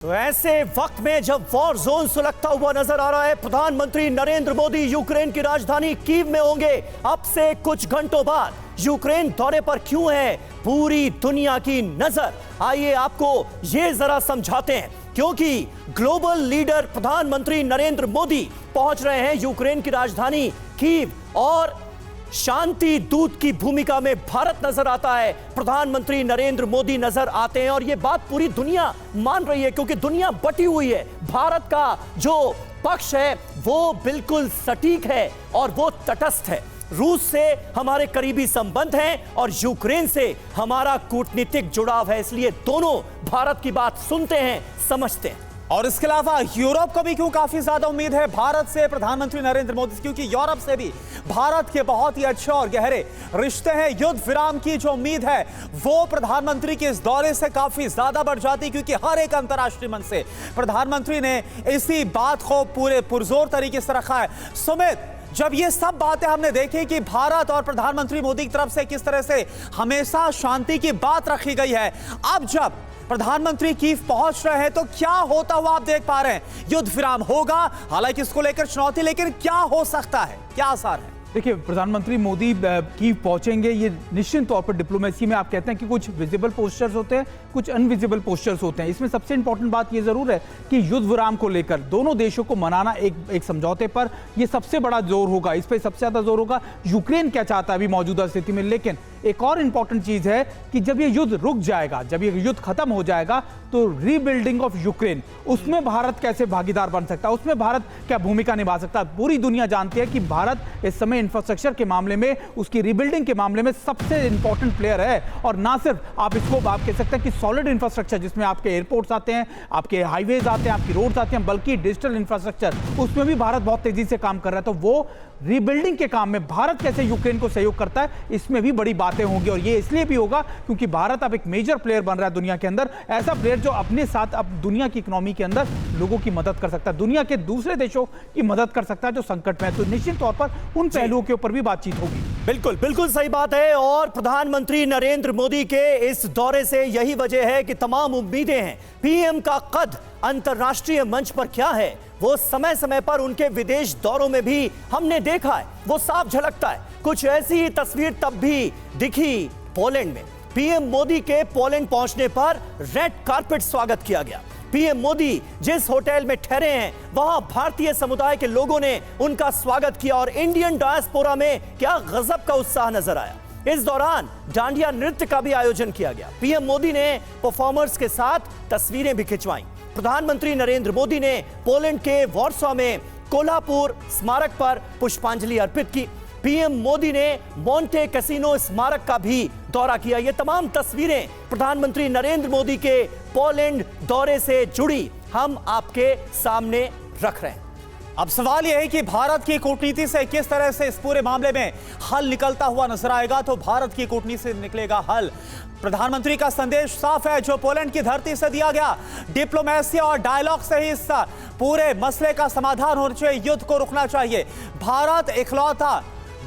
तो ऐसे वक्त में जब वॉर जोन सुलगता हुआ नजर आ रहा है, प्रधानमंत्री नरेंद्र मोदी यूक्रेन की राजधानी कीव में होंगे अब से कुछ घंटों बाद। यूक्रेन दौरे पर क्यों है पूरी दुनिया की नजर, आइए आपको यह जरा समझाते हैं। क्योंकि ग्लोबल लीडर प्रधानमंत्री नरेंद्र मोदी पहुंच रहे हैं यूक्रेन की राजधानी कीव और शांति दूत की भूमिका में भारत नजर आता है, प्रधानमंत्री नरेंद्र मोदी नजर आते हैं और यह बात पूरी दुनिया मान रही है क्योंकि दुनिया बटी हुई है। भारत का जो पक्ष है वो बिल्कुल सटीक है और वो तटस्थ है। रूस से हमारे करीबी संबंध हैं और यूक्रेन से हमारा कूटनीतिक जुड़ाव है, इसलिए दोनों भारत की बात सुनते हैं, समझते हैं। और इसके अलावा यूरोप को भी क्यों काफी ज्यादा उम्मीद है भारत से, प्रधानमंत्री नरेंद्र मोदी से, क्योंकि यूरोप से भी भारत के बहुत ही अच्छे और गहरे रिश्ते हैं। युद्ध विराम की जो उम्मीद है वो प्रधानमंत्री के इस दौरे से काफी ज्यादा बढ़ जाती है, क्योंकि हर एक अंतर्राष्ट्रीय मंच से प्रधानमंत्री ने इसी बात को पूरे पुरजोर तरीके से रखा है। सुमित, जब ये सब बातें हमने देखी कि भारत और प्रधानमंत्री मोदी की तरफ से किस तरह से हमेशा शांति की बात रखी गई है, अब जब प्रधानमंत्री कीव पहुंच रहे हैं तो क्या होता हुआ आप देख पा रहे हैं? युद्ध विराम होगा, हालांकि इसको लेकर चुनौती, लेकिन क्या हो सकता है, क्या आसार है? देखिए, प्रधानमंत्री मोदी कीव पहुंचेंगे, ये निश्चित तौर पर डिप्लोमेसी में आप कहते हैं कि कुछ विजिबल पोस्चर्स होते हैं, कुछ अनविजिबल पोस्चर्स होते हैं। इसमें सबसे इंपॉर्टेंट बात ये जरूर है कि युद्ध विराम को लेकर दोनों देशों को मनाना एक समझौते पर, ये सबसे बड़ा जोर होगा, इस पर सबसे ज्यादा जोर होगा। यूक्रेन क्या चाहता है अभी मौजूदा स्थिति में, लेकिन एक और इंपॉर्टेंट चीज है कि जब ये युद्ध रुक जाएगा, जब ये युद्ध खत्म हो जाएगा, तो रीबिल्डिंग ऑफ यूक्रेन, उसमें भारत कैसे भागीदार बन सकता है, उसमें भारत क्या भूमिका निभा सकता है। पूरी दुनिया जानती है कि भारत इस समय इंफ्रास्ट्रक्चर के मामले में, उसकी रीबिल्डिंग के मामले में सबसे इंपॉर्टेंट प्लेयर है। और ना सिर्फ आप इसको आप कह सकते हैं कि सॉलिड इंफ्रास्ट्रक्चर, जिसमें आपके एयरपोर्ट्स आते हैं, आपके हाईवेज आते हैं, आपकी रोड्स आते हैं, बल्कि डिजिटल इंफ्रास्ट्रक्चर, उसमें भी भारत बहुत तेजी से काम कर रहा है। तो वो रीबिल्डिंग के काम में भारत कैसे यूक्रेन को सहयोग करता है, इसमें भी बड़ी बातें होंगी। और ये इसलिए भी होगा क्योंकि भारत अब एक मेजर प्लेयर बन रहा है दुनिया के अंदर, ऐसा प्लेयर जो अपने साथ अब दुनिया की इकोनॉमी के अंदर लोगों की मदद कर सकता है, दुनिया के दूसरे देशों की मदद कर सकता है जो संकट में है। तो निश्चित तौर पर उन पहलुओं के ऊपर भी बातचीत होगी। बिल्कुल बिल्कुल सही बात है। और प्रधानमंत्री नरेंद्र मोदी के इस दौरे से यही वजह है कि तमाम उम्मीदें हैं। पीएम का कद अंतर्राष्ट्रीय मंच पर क्या है वो समय समय पर उनके विदेश दौरों में भी हमने देखा है, वो साफ झलकता है। कुछ ऐसी ही तस्वीर तब भी दिखी पोलैंड में। पीएम मोदी के पोलैंड पहुंचने पर रेड कारपेट स्वागत किया गया। पीएम मोदी जिस होटल में ठहरे हैं वहां भारतीय समुदाय के लोगों ने उनका स्वागत किया और इंडियन डायस्पोरा में क्या गजब का उत्साह नजर आया। इस दौरान डांडिया नृत्य का भी आयोजन किया गया। पीएम मोदी ने परफॉर्मर्स के साथ तस्वीरें भी खिंचवाई। प्रधानमंत्री नरेंद्र मोदी ने पोलैंड के वॉर्सो में कोल्हापुर स्मारक पर पुष्पांजलि अर्पित की। पीएम मोदी ने मोंटे कैसीनो स्मारक का भी दौरा किया। ये तमाम तस्वीरें प्रधानमंत्री नरेंद्र मोदी के पोलैंड दौरे से जुड़ी हम आपके सामने रख रहे हैं। अब सवाल यह है कि भारत की कूटनीति से किस तरह से इस पूरे मामले में हल निकलता हुआ नजर आएगा। तो भारत की कूटनीति से निकलेगा हल। प्रधानमंत्री का संदेश साफ है जो पोलैंड की धरती से दिया गया, डिप्लोमेसी और डायलॉग से ही इस पूरे मसले का समाधान होना चाहिए, युद्ध को रुकना चाहिए। भारत इकलौता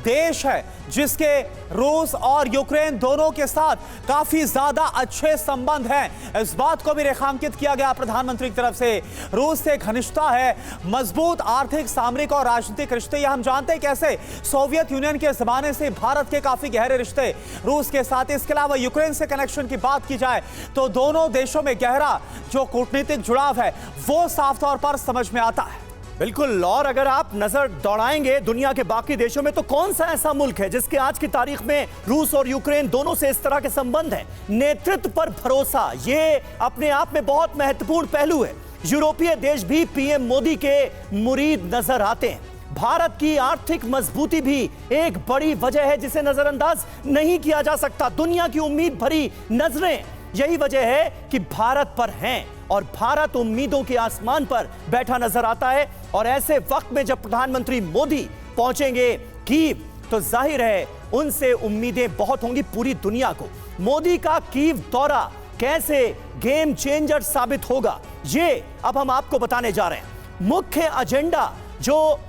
देश है जिसके रूस और यूक्रेन दोनों के साथ काफी ज्यादा अच्छे संबंध हैं। इस बात को भी रेखांकित किया गया प्रधानमंत्री की तरफ से। रूस से घनिष्ठता है, मजबूत आर्थिक, सामरिक और राजनीतिक रिश्ते। ये हम जानते हैं कैसे सोवियत यूनियन के जमाने से भारत के काफी गहरे रिश्ते रूस के साथ। इसके अलावा यूक्रेन से कनेक्शन की बात की जाए तो दोनों देशों में गहरा जो कूटनीतिक जुड़ाव है वो साफ तौर पर समझ में आता है। बिल्कुल। और अगर आप नजर दौड़ाएंगे दुनिया के बाकी देशों में तो कौन सा ऐसा मुल्क है जिसके आज की तारीख में रूस और यूक्रेन दोनों से इस तरह के संबंध हैं। नेतृत्व पर भरोसा, ये अपने आप में बहुत महत्वपूर्ण पहलू है। यूरोपीय देश भी पीएम मोदी के मुरीद नजर आते हैं। भारत की आर्थिक मजबूती भी एक बड़ी वजह है जिसे नजरअंदाज नहीं किया जा सकता। दुनिया की उम्मीद भरी नजरें यही वजह है कि भारत पर हैं और भारत उम्मीदों के आसमान पर बैठा नजर आता है। और ऐसे वक्त में जब प्रधानमंत्री मोदी पहुंचेंगे कीव तो जाहिर है उनसे उम्मीदें बहुत होंगी पूरी दुनिया को। मोदी का कीव दौरा कैसे गेम चेंजर साबित होगा ये अब हम आपको बताने जा रहे हैं। मुख्य एजेंडा जो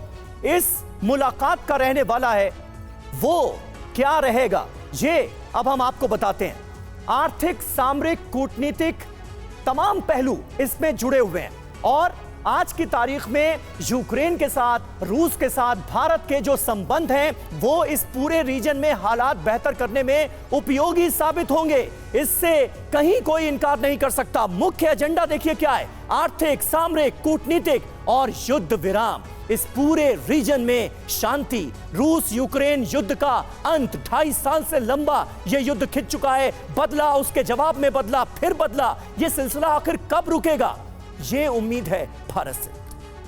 इस मुलाकात का रहने वाला है वो क्या रहेगा ये अब हम आपको बताते हैं। आर्थिक, सामरिक, कूटनीतिक तमाम पहलू इसमें जुड़े हुए हैं और आज की तारीख में यूक्रेन के साथ, रूस के साथ भारत के जो संबंध हैं वो इस पूरे रीजन में हालात बेहतर करने में उपयोगी साबित होंगे। इससे कहीं कोई इनकार नहीं कर सकता। मुख्य एजेंडा देखिए क्या है, आर्थिक, सामरिक, कूटनीतिक और युद्ध विराम। इस पूरे रीजन में शांति, रूस यूक्रेन युद्ध का अंत, 2.5 साल से लंबा यह युद्ध खिंच चुका है, बदला, उसके जवाब में बदला, फिर बदला। यह सिलसिला आखिर कब रुकेगा, ये उम्मीद है भारत से।